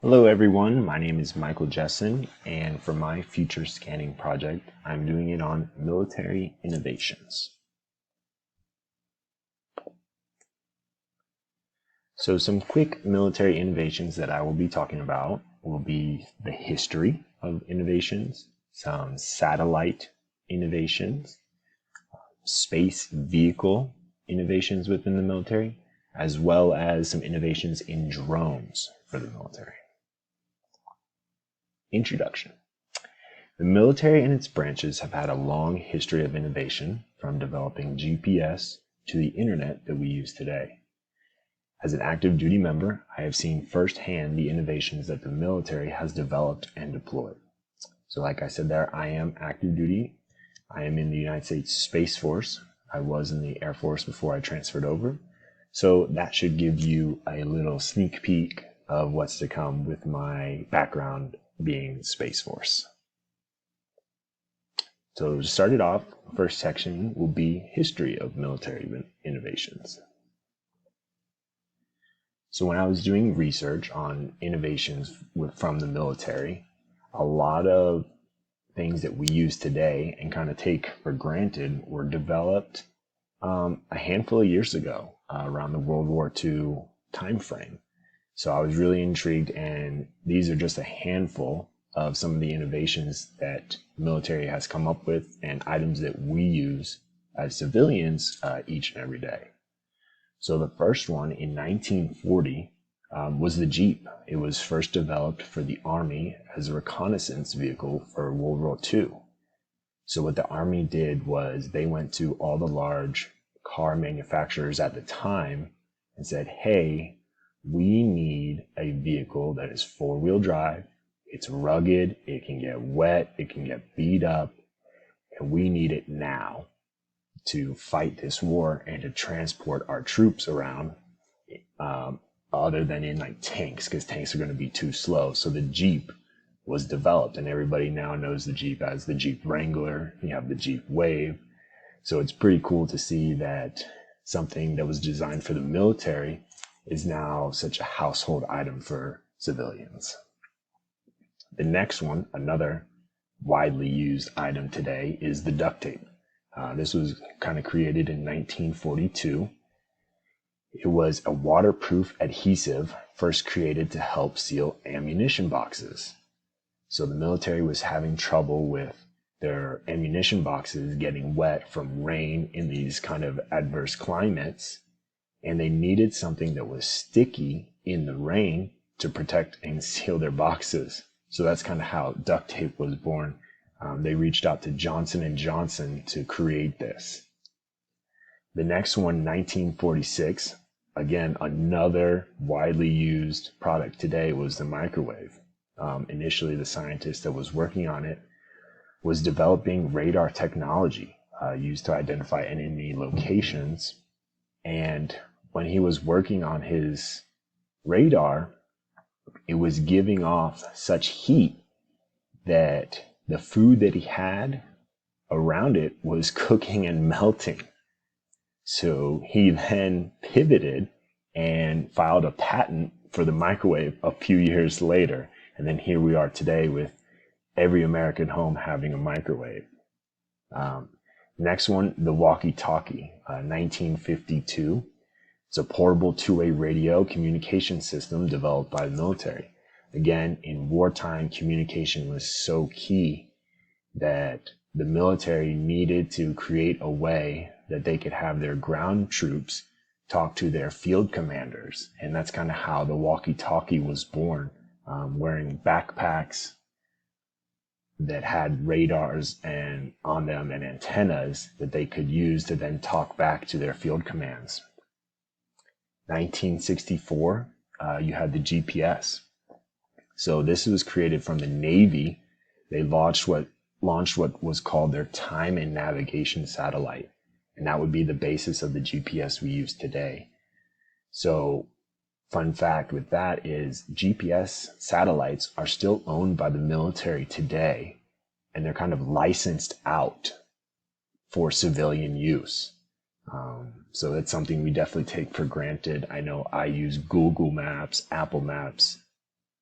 Hello everyone, my name is Michael Jessen, and for my future scanning project, I'm doing it on military innovations. So some quick military innovations that I will be talking about will be the history of innovations, some satellite innovations, space vehicle innovations within the military, as well as some innovations in drones for the military. Introduction. The military and its branches have had a long history of innovation, from developing GPS to the internet that we use today. As an active duty member, I have seen firsthand the innovations that the military has developed and deployed. So like I said there, I am active duty. I am in the United States Space Force. I was in the Air Force before I transferred over. So that should give you a little sneak peek of what's to come with my background being Space Force. So to start it off, first section will be history of military innovations. So when I was doing research on innovations from the military, a lot of things that we use today and kind of take for granted were developed a handful of years ago, around the World War II time frame. So I was really intrigued, and these are just a handful of some of the innovations that the military has come up with and items that we use as civilians each and every day. So the first one in 1940 was the Jeep. It was first developed for the Army as a reconnaissance vehicle for World War II. So what the Army did was they went to all the large car manufacturers at the time and said, hey, we need a vehicle that is four-wheel drive. It's rugged, it can get wet, it can get beat up, and we need it now to fight this war and to transport our troops around, other than in like tanks, because tanks are going to be too slow. So the Jeep was developed, and everybody now knows the Jeep as the Jeep Wrangler. You have the Jeep Wave. So it's pretty cool to see that something that was designed for the military is now such a household item for civilians. The next one, another widely used item today, is the duct tape. This was kind of created in 1942. It was a waterproof adhesive first created to help seal ammunition boxes. So the military was having trouble with their ammunition boxes getting wet from rain in these kind of adverse climates, and they needed something that was sticky in the rain to protect and seal their boxes. So that's kind of how duct tape was born. They reached out to Johnson & Johnson to create this. The next one, 1946, again, another widely used product today, was the microwave. Initially, the scientist that was working on it was developing radar technology used to identify enemy locations. And when he was working on his radar, it was giving off such heat that the food that he had around it was cooking and melting. So he then pivoted and filed a patent for the microwave a few years later. And then here we are today with every American home having a microwave. Next one, the walkie-talkie, 1952. It's a portable two-way radio communication system developed by the military. Again, in wartime, communication was so key that the military needed to create a way that they could have their ground troops talk to their field commanders. And that's kind of how the walkie-talkie was born, wearing backpacks that had radars and on them and antennas that they could use to then talk back to their field commands. 1964, you had the GPS. So this was created from the Navy. They launched what was called their time and navigation satellite, and that would be the basis of the GPS we use today. So fun fact with that is GPS satellites are still owned by the military today, and they're kind of licensed out for civilian use. So that's something we definitely take for granted. I know I use Google Maps, Apple Maps,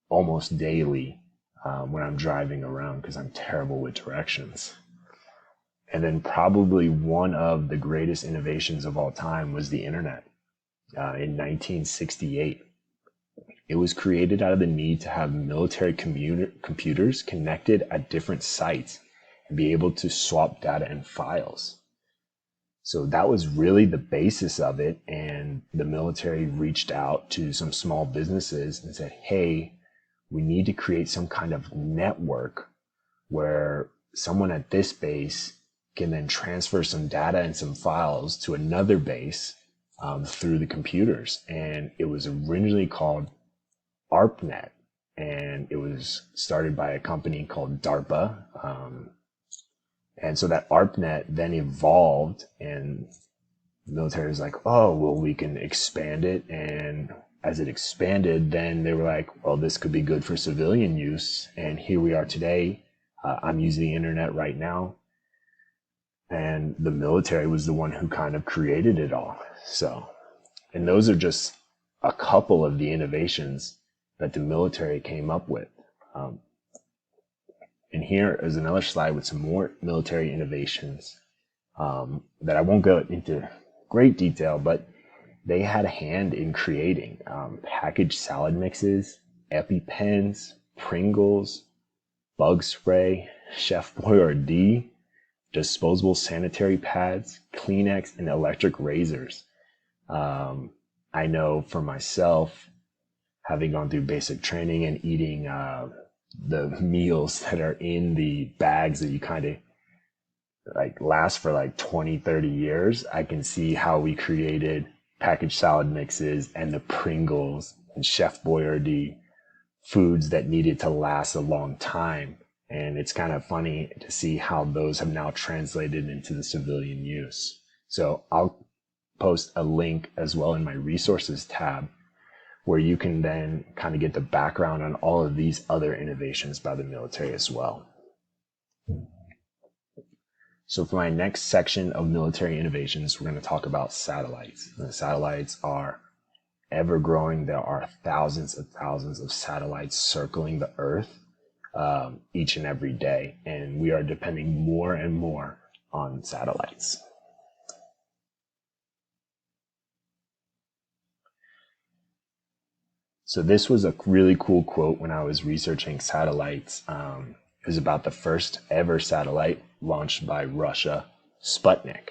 almost daily when I'm driving around because I'm terrible with directions. And then probably one of the greatest innovations of all time was the internet. In 1968, it was created out of the need to have military computers connected at different sites and be able to swap data and files. So that was really the basis of it. And the military reached out to some small businesses and said, hey, we need to create some kind of network where someone at this base can then transfer some data and some files to another base through the computers. And it was originally called ARPANET, and it was started by a company called DARPA. And so that ARPANET then evolved, and the military was like, oh, well, we can expand it. And as it expanded, then they were like, well, this could be good for civilian use. And here we are today. I'm using the internet right now. And the military was the one who kind of created it all. So, and those are just a couple of the innovations that the military came up with. And here is another slide with some more military innovations that I won't go into great detail, but they had a hand in creating packaged salad mixes, EpiPens, Pringles, bug spray, Chef Boyardee, disposable sanitary pads, Kleenex, and electric razors. I know for myself, having gone through basic training and eating the meals that are in the bags that you kind of like last for like 20, 30 years, I can see how we created packaged salad mixes and the Pringles and Chef Boyardee foods that needed to last a long time. And it's kind of funny to see how those have now translated into the civilian use. So I'll post a link as well in my resources tab where you can then kind of get the background on all of these other innovations by the military as well. So for my next section of military innovations, we're going to talk about satellites. And the satellites are ever growing. There are thousands of satellites circling the Earth each and every day, and we are depending more and more on satellites. So this was a really cool quote when I was researching satellites. It was about the first ever satellite launched by Russia, Sputnik.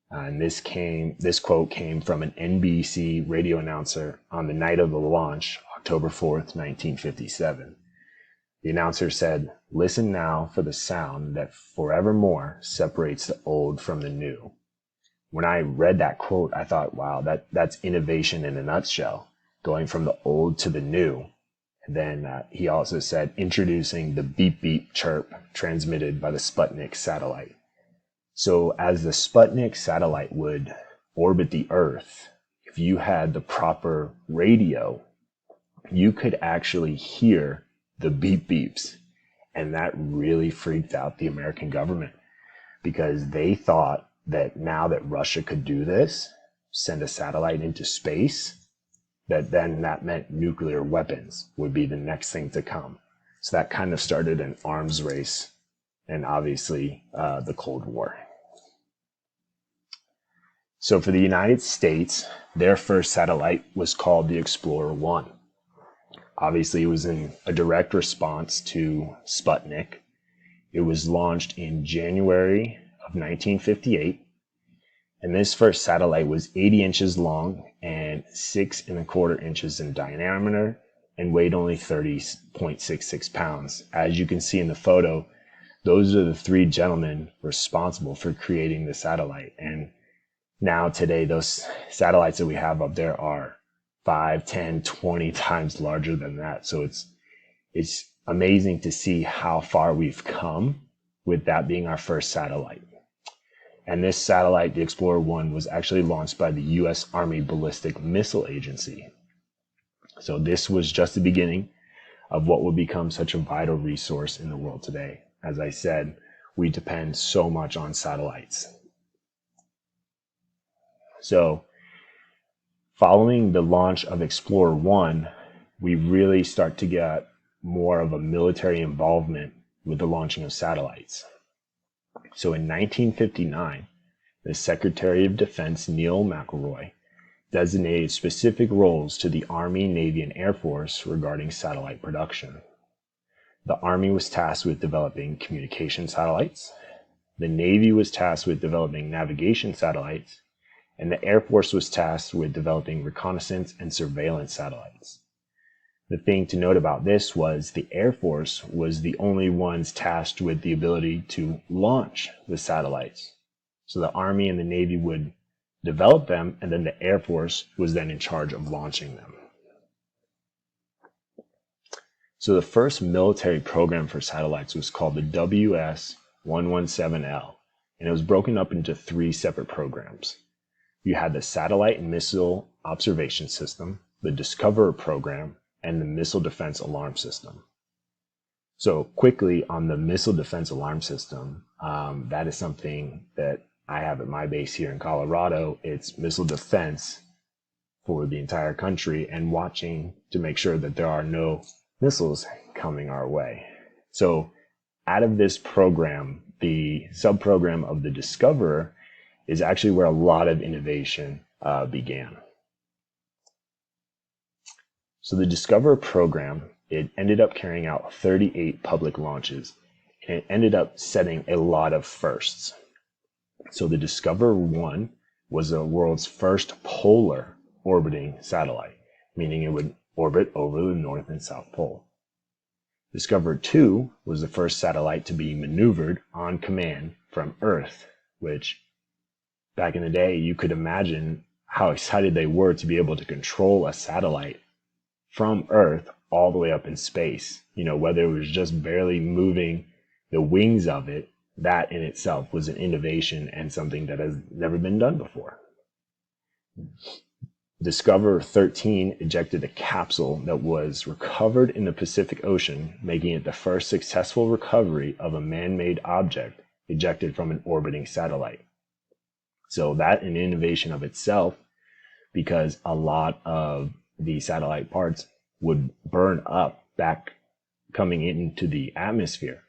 And this quote came from an NBC radio announcer on the night of the launch, October 4th, 1957. The announcer said, "Listen now for the sound that forevermore separates the old from the new." When I read that quote, I thought, wow, that's innovation in a nutshell, going from the old to the new. And then he also said, introducing the beep beep chirp transmitted by the Sputnik satellite. So as the Sputnik satellite would orbit the Earth, if you had the proper radio, you could actually hear the beep beeps. And that really freaked out the American government because they thought that now that Russia could do this, send a satellite into space, that meant nuclear weapons would be the next thing to come. So that kind of started an arms race and obviously the Cold War. So for the United States, their first satellite was called the Explorer 1. Obviously, it was in a direct response to Sputnik. It was launched in January of 1958. And this first satellite was 80 inches long and 6¼ inches in diameter and weighed only 30.66 pounds. As you can see in the photo, those are the three gentlemen responsible for creating the satellite. And now today, those satellites that we have up there are 5, 10, 20 times larger than that. So it's amazing to see how far we've come with that being our first satellite. And this satellite, the Explorer 1, was actually launched by the U.S. Army Ballistic Missile Agency. So this was just the beginning of what will become such a vital resource in the world today. As I said, we depend so much on satellites. So following the launch of Explorer 1, we really start to get more of a military involvement with the launching of satellites. So in 1959, the Secretary of Defense Neil McElroy designated specific roles to the Army, Navy, and Air Force regarding satellite production. The Army was tasked with developing communication satellites, the Navy was tasked with developing navigation satellites, and the Air Force was tasked with developing reconnaissance and surveillance satellites. The thing to note about this was the Air Force was the only ones tasked with the ability to launch the satellites. So the Army and the Navy would develop them, and then the Air Force was then in charge of launching them. So the first military program for satellites was called the WS-117L, and it was broken up into 3 separate programs. You had the Satellite and Missile Observation System, the Discoverer program, and the Missile Defense Alarm System. So quickly on the Missile Defense Alarm System, that is something that I have at my base here in Colorado. It's missile defense for the entire country and watching to make sure that there are no missiles coming our way. So out of this program, the subprogram of the Discoverer is actually where a lot of innovation began. So the Discoverer program, it ended up carrying out 38 public launches, and it ended up setting a lot of firsts. So the Discoverer 1 was the world's first polar orbiting satellite, meaning it would orbit over the North and South Pole. Discoverer 2 was the first satellite to be maneuvered on command from Earth, which back in the day, you could imagine how excited they were to be able to control a satellite from Earth all the way up in space. You know, whether it was just barely moving the wings of it, that in itself was an innovation and something that has never been done before. Discoverer 13 ejected a capsule that was recovered in the Pacific Ocean, making it the first successful recovery of a man-made object ejected from an orbiting satellite. So that an innovation of itself, because a lot of the satellite parts would burn up back coming into the atmosphere.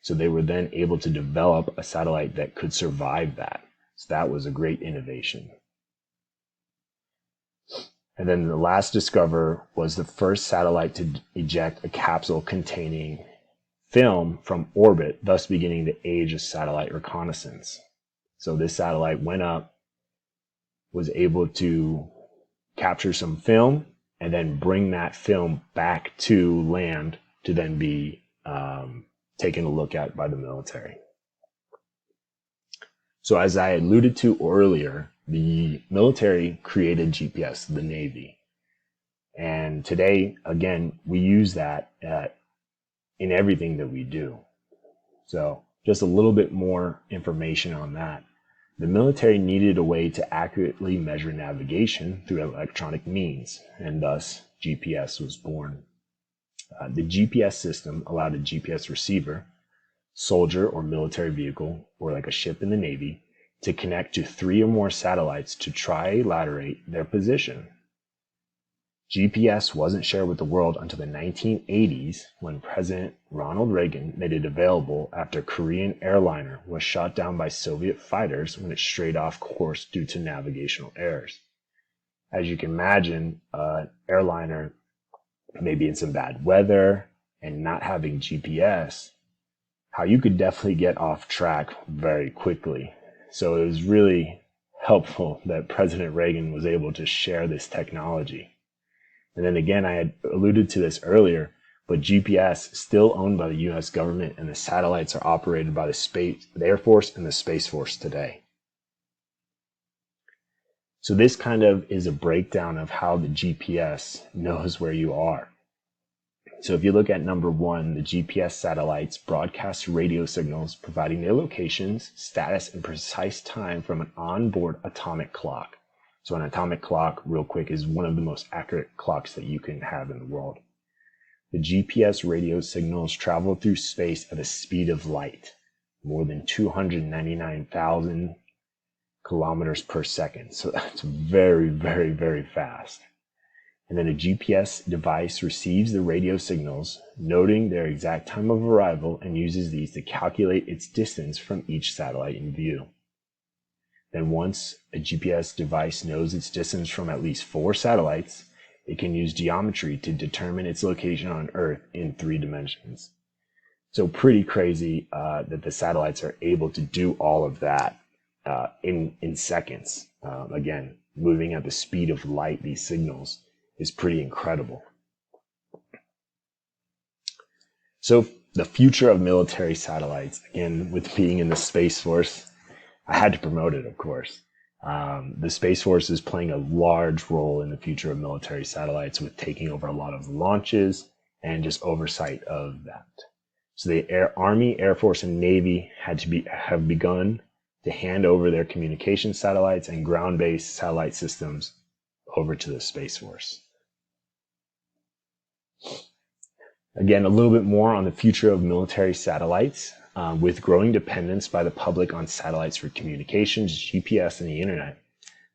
So they were then able to develop a satellite that could survive that. So that was a great innovation. And then the last Discoverer was the first satellite to eject a capsule containing film from orbit, thus beginning the age of satellite reconnaissance. So this satellite went up, was able to capture some film, and then bring that film back to land to then be taken a look at by the military. So as I alluded to earlier, the military created GPS, the Navy. And today, again, we use that in everything that we do. So just a little bit more information on that. The military needed a way to accurately measure navigation through electronic means, and thus GPS was born. The GPS system allowed a GPS receiver, soldier or military vehicle, or like a ship in the Navy, to connect to 3 or more satellites to trilaterate their position. GPS wasn't shared with the world until the 1980s when President Ronald Reagan made it available after a Korean airliner was shot down by Soviet fighters when it strayed off course due to navigational errors. As you can imagine, an airliner maybe in some bad weather and not having GPS, how you could definitely get off track very quickly. So it was really helpful that President Reagan was able to share this technology. And then again, I had alluded to this earlier, but GPS is still owned by the US government, and the satellites are operated by the Air Force and the Space Force today. So this kind of is a breakdown of how the GPS knows where you are. So if you look at number 1, the GPS satellites broadcast radio signals providing their locations, status, and precise time from an onboard atomic clock. So an atomic clock, real quick, is one of the most accurate clocks that you can have in the world. The GPS radio signals travel through space at a speed of light, more than 299,000 kilometers per second. So that's very, very, very fast. And then a GPS device receives the radio signals, noting their exact time of arrival, and uses these to calculate its distance from each satellite in view. Then once a GPS device knows its distance from at least 4 satellites, it can use geometry to determine its location on Earth in 3 dimensions. So pretty crazy that the satellites are able to do all of that in seconds. Again, moving at the speed of light, these signals is pretty incredible. So the future of military satellites, again, with being in the Space Force, I had to promote it, of course. The Space Force is playing a large role in the future of military satellites, with taking over a lot of launches and just oversight of that. So the Army, Air Force, and Navy have begun to hand over their communication satellites and ground-based satellite systems over to the Space Force. Again, a little bit more on the future of military satellites. With growing dependence by the public on satellites for communications, GPS, and the internet,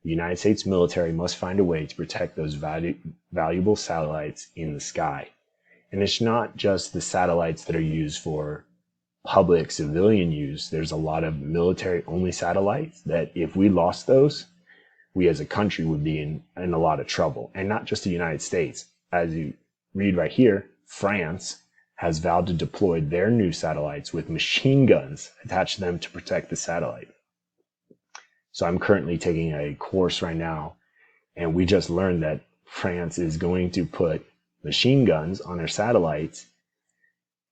the United States military must find a way to protect those valuable satellites in the sky. And it's not just the satellites that are used for public civilian use. There's a lot of military-only satellites that if we lost those, we as a country would be in a lot of trouble. And not just the United States. As you read right here, France has vowed to deploy their new satellites with machine guns attached to them to protect the satellite. So I'm currently taking a course right now, and we just learned that France is going to put machine guns on their satellites.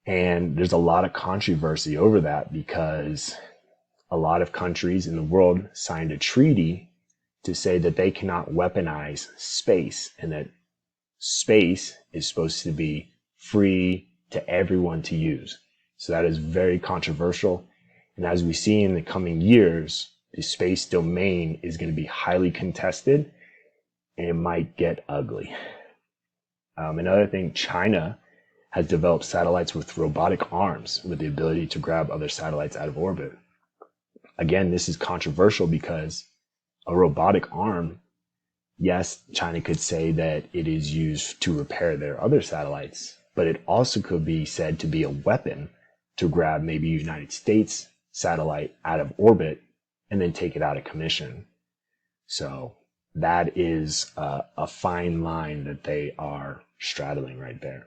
And there's a lot of controversy over that because a lot of countries in the world signed a treaty to say that they cannot weaponize space, and that space is supposed to be free to everyone to use. So that is very controversial. And as we see in the coming years, the space domain is going to be highly contested, and it might get ugly. Another thing, China has developed satellites with robotic arms with the ability to grab other satellites out of orbit. Again, this is controversial because a robotic arm, yes, China could say that it is used to repair their other satellites, but it also could be said to be a weapon to grab maybe a United States satellite out of orbit and then take it out of commission. So that is a fine line that they are straddling right there.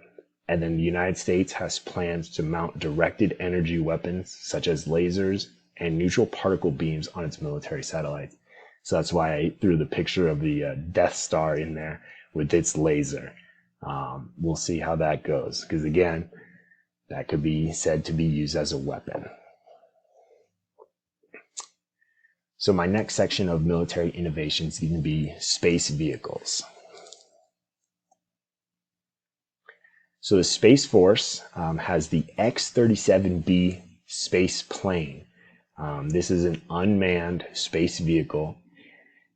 And then the United States has plans to mount directed energy weapons such as lasers and neutral particle beams on its military satellites. So that's why I threw the picture of the Death Star in there with its laser. We'll see how that goes, because again, that could be said to be used as a weapon. So my next section of military innovations is going to be space vehicles. So the Space Force has the X-37B space plane. This is an unmanned space vehicle.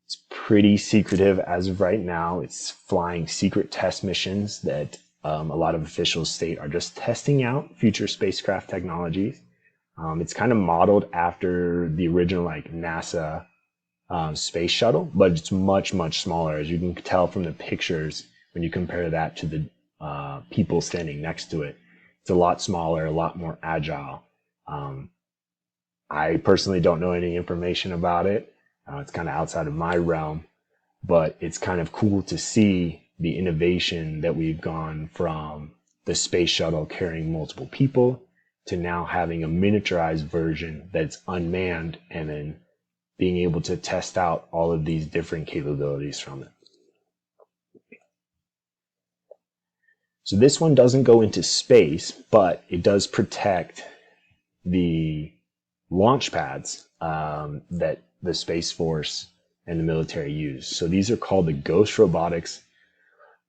It's pretty secretive as of right now. It's flying secret test missions that a lot of officials state are just testing out future spacecraft technologies. It's kind of modeled after the original NASA space shuttle, but it's much, much smaller. As you can tell from the pictures, when you compare that to the people standing next to it, it's a lot smaller, a lot more agile. I personally don't know any information about it. It's kind of outside of my realm, but it's kind of cool to see the innovation that we've gone from the space shuttle carrying multiple people to now having a miniaturized version that's unmanned, and then being able to test out all of these different capabilities from it. So this one doesn't go into space, but it does protect the launch pads that the Space Force and the military use. So these are called the Ghost Robotics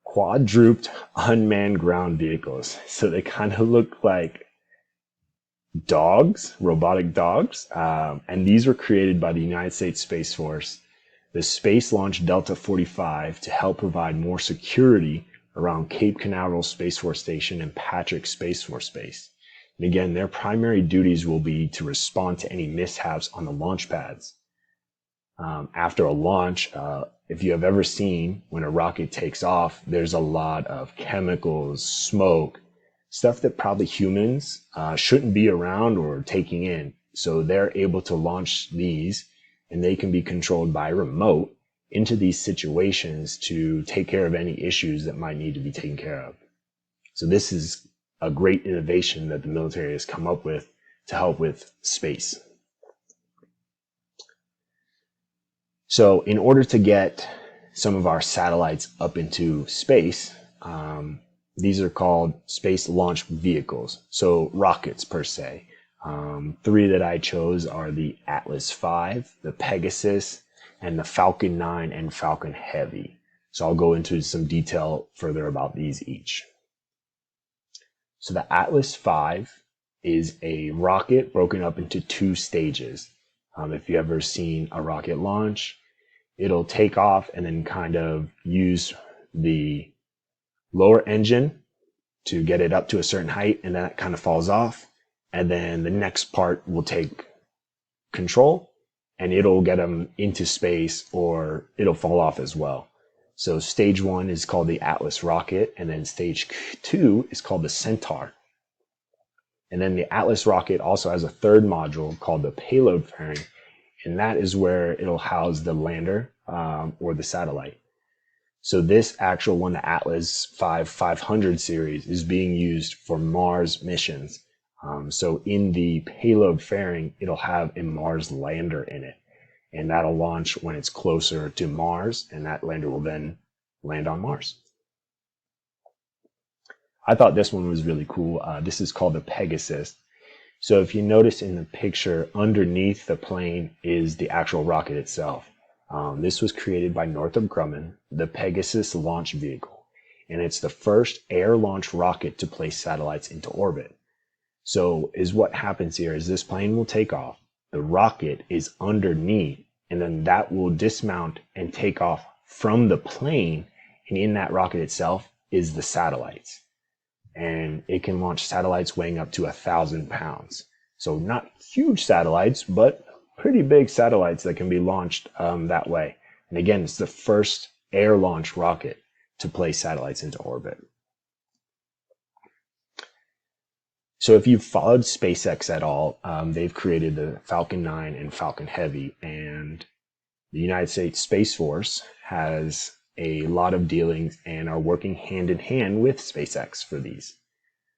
Quadruped Unmanned Ground Vehicles. So they kind of look like dogs, robotic dogs. And these were created by the United States Space Force, the Space Launch Delta 45, to help provide more security around Cape Canaveral Space Force Station and Patrick Space Force Base. And again, their primary duties will be to respond to any mishaps on the launch pads. After a launch, if you have ever seen when a rocket takes off, there's a lot of chemicals, smoke, stuff that probably humans shouldn't be around or taking in. So they're able to launch these, and they can be controlled by remote into these situations to take care of any issues that might need to be taken care of. So this is a great innovation that the military has come up with to help with space. So in order to get some of our satellites up into space, these are called space launch vehicles. So rockets per se. Three that I chose are the Atlas V, the Pegasus, and the Falcon 9 and Falcon Heavy. So I'll go into some detail further about these each. So the Atlas V is a rocket broken up into two stages. If you've ever seen a rocket launch, it'll take off and then kind of use the lower engine to get it up to a certain height, and then it kind of falls off. And then the next part will take control and it'll get them into space, or it'll fall off as well. So stage one is called the Atlas rocket, and then stage two is called the Centaur. And then the Atlas rocket also has a third module called the payload fairing, and that is where it'll house the lander or the satellite. So this actual one, the Atlas V 500 series, is being used for Mars missions. So in the payload fairing, it'll have a Mars lander in it, and that'll launch when it's closer to Mars, and that lander will then land on Mars. I thought this one was really cool. This is called the Pegasus. So if you notice in the picture, underneath the plane is the actual rocket itself. This was created by Northrop Grumman, the Pegasus launch vehicle, and it's the first air-launched rocket to place satellites into orbit. So is what happens here is this plane will take off, the rocket is underneath, and then that will dismount and take off from the plane, and in that rocket itself is the satellites. And it can launch satellites weighing up to 1,000 pounds. So not huge satellites, but pretty big satellites that can be launched that way. And again, it's the first air-launched rocket to place satellites into orbit. So if you've followed SpaceX at all, they've created the Falcon 9 and Falcon Heavy, and the United States Space Force has a lot of dealings and are working hand in hand with SpaceX for these.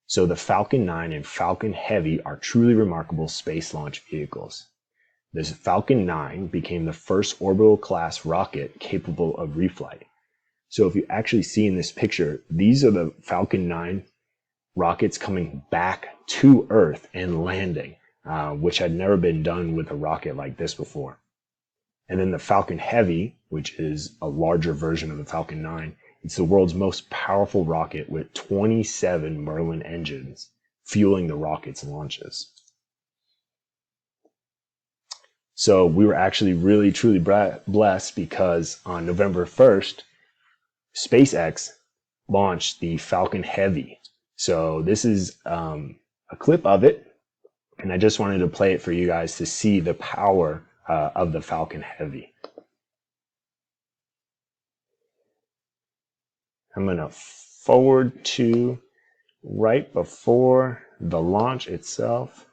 So the Falcon 9 and Falcon Heavy are truly remarkable space launch vehicles. The Falcon 9 became the first orbital class rocket capable of reflight. So if you actually see in this picture, these are the Falcon 9 rockets coming back to Earth and landing, which had never been done with a rocket like this before. And then the Falcon Heavy, which is a larger version of the Falcon 9, it's the world's most powerful rocket with 27 Merlin engines fueling the rocket's launches. So we were actually really, truly blessed because on November 1st, SpaceX launched the Falcon Heavy. So this is a clip of it, and I just wanted to play it for you guys to see the power of the Falcon Heavy. I'm going to forward to right before the launch itself.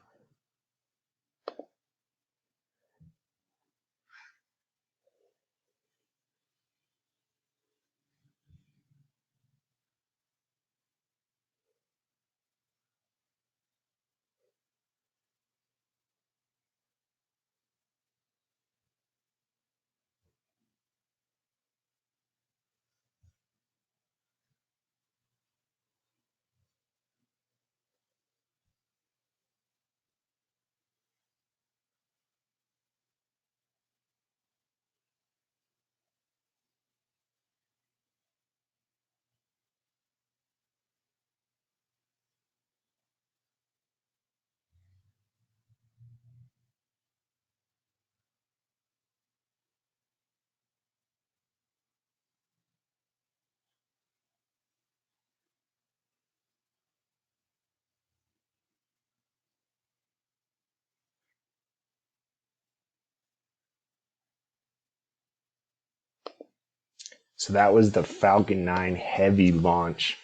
So that was the Falcon 9 heavy launch.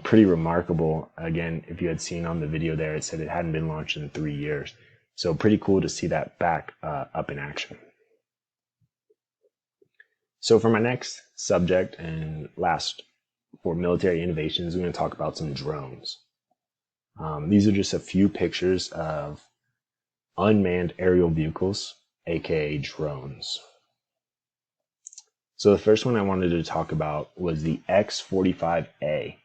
Pretty remarkable. Again, if you had seen on the video there, it said it hadn't been launched in 3 years. So pretty cool to see that back up in action. So for my next subject and last for military innovations, we're going to talk about some drones. These are just a few pictures of unmanned aerial vehicles, aka drones. So the first one I wanted to talk about was the X-45A,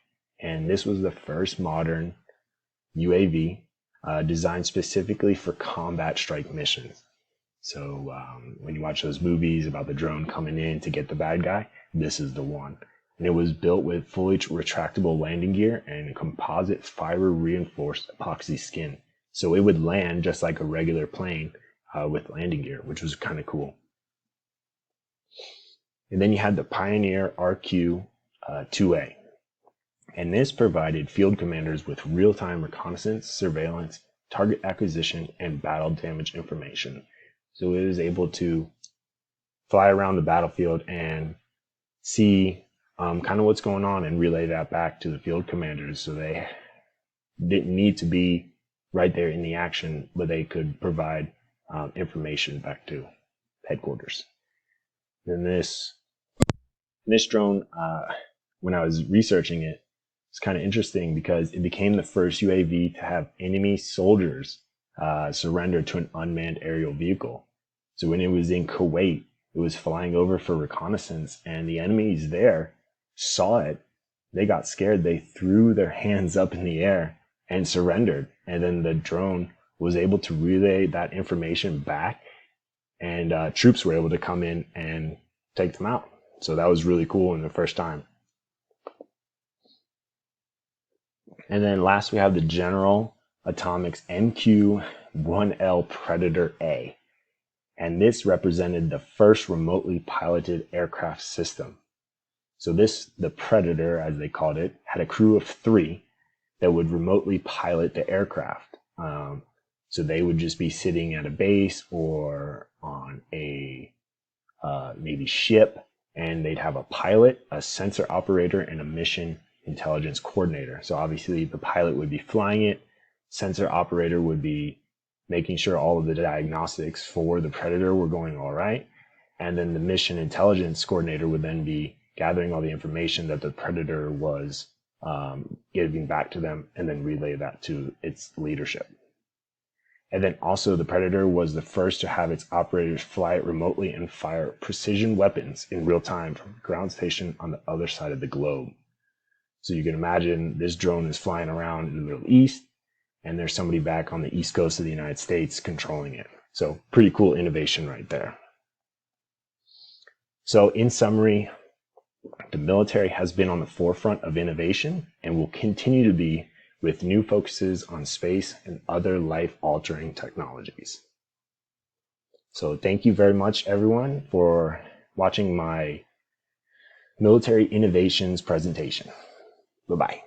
and this was the first modern UAV designed specifically for combat strike missions. So when you watch those movies about the drone coming in to get the bad guy, this is the one. And it was built with fully retractable landing gear and composite fiber reinforced epoxy skin. So it would land just like a regular plane with landing gear, which was kind of cool. And then you had the Pioneer RQ-2A. And this provided field commanders with real-time reconnaissance, surveillance, target acquisition, and battle damage information. So it was able to fly around the battlefield and see kind of what's going on and relay that back to the field commanders, so they didn't need to be right there in the action, but they could provide information back to headquarters. Then this drone, when I was researching it, it's kind of interesting because it became the first UAV to have enemy soldiers surrender to an unmanned aerial vehicle. So when it was in Kuwait, it was flying over for reconnaissance, and the enemies there saw it. They got scared. They threw their hands up in the air and surrendered. And then the drone was able to relay that information back, and troops were able to come in and take them out. So that was really cool in the first time. And then last we have the General Atomics MQ-1L Predator A. And this represented the first remotely piloted aircraft system. So the Predator, as they called it, had a crew of 3 that would remotely pilot the aircraft. So they would just be sitting at a base or on a Navy ship, and they'd have a pilot, a sensor operator, and a mission intelligence coordinator. So obviously the pilot would be flying it, sensor operator would be making sure all of the diagnostics for the Predator were going all right, and then the mission intelligence coordinator would then be gathering all the information that the Predator was giving back to them, and then relay that to its leadership. And then also the Predator was the first to have its operators fly it remotely and fire precision weapons in real time from a ground station on the other side of the globe. So you can imagine this drone is flying around in the Middle East, and there's somebody back on the East Coast of the United States controlling it. So pretty cool innovation right there. So in summary, the military has been on the forefront of innovation and will continue to be, with new focuses on space and other life-altering technologies. So thank you very much, everyone, for watching my military innovations presentation. Bye-bye.